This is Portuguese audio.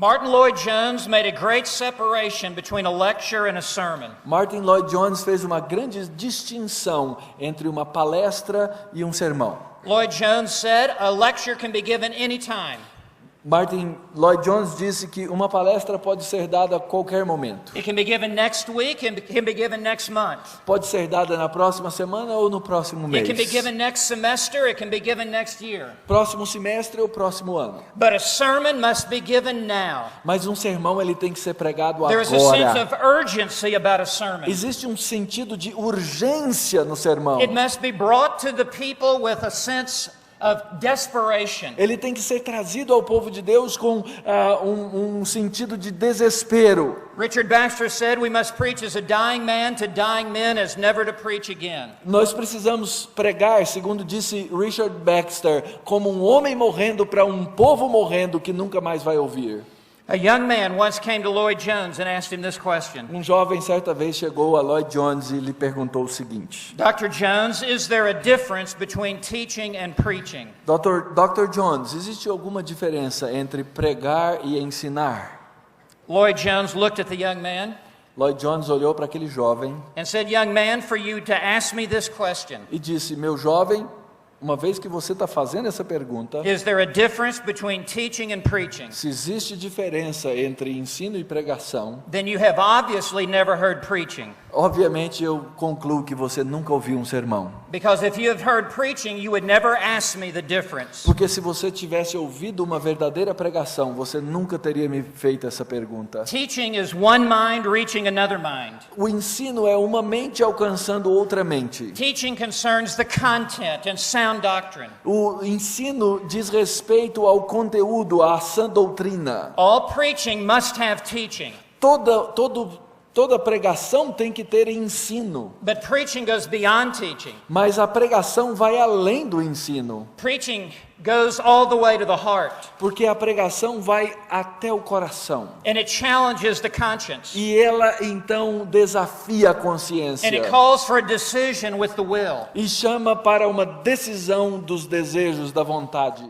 Martin Lloyd-Jones made a great separation between a lecture and a sermon. Martin Lloyd-Jones fez uma grande distinção entre uma palestra e um sermão. Lloyd-Jones said, a lecture can be given anytime. Martin Lloyd-Jones disse que uma palestra pode ser dada a qualquer momento. It can be given next week, it can be given next month. Pode ser dada na próxima semana ou no próximo mês. It can be given next semester, it can be given next year. Próximo semestre ou próximo ano. But a sermon must be given now. Mas um sermão ele tem que ser pregado There is a sense agora. of urgency about a sermon. Existe um sentido de urgência no sermão. It must be brought to the people with a sense of desperation. Ele tem que ser trazido ao povo de Deus com um sentido de desespero. Richard Baxter said we must preach as a dying man to dying men as never to preach again. Nós precisamos pregar, segundo disse Richard Baxter, como um homem morrendo para um povo morrendo que nunca mais vai ouvir. A young man once came to Lloyd-Jones and asked him this question. Um jovem certa vez chegou a Lloyd-Jones e lhe perguntou o seguinte: Dr. Jones, is there a difference between teaching and preaching? Dr. Jones, existe alguma diferença entre pregar e ensinar? Lloyd-Jones looked at the young man Lloyd-Jones olhou para aquele jovem and said, young man, for you to ask me this question. e disse: meu jovem, uma vez que você está fazendo essa pergunta, Is there a difference between teaching and preaching? se existe diferença entre ensino e pregação, Then you have obviously never heard preaching. obviamente eu concluo que você nunca ouviu um sermão. Because if you have heard preaching, you would never ask me the difference. Porque se você tivesse ouvido uma verdadeira pregação, você nunca teria me feito essa pergunta. Teaching is one mind reaching another mind. O ensino é uma mente alcançando outra mente. Teaching concerns the content and sound doctrine. O ensino diz respeito ao conteúdo, à sã doutrina. All preaching must have teaching. Toda pregação tem que ter ensino. But preaching goes beyond teaching. Mas a pregação vai além do ensino. Preaching goes all the way to the heart. Porque a pregação vai até o coração. And it challenges the conscience. E ela então desafia a consciência. And it calls for a decision with the will. E chama para uma decisão dos desejos, da vontade.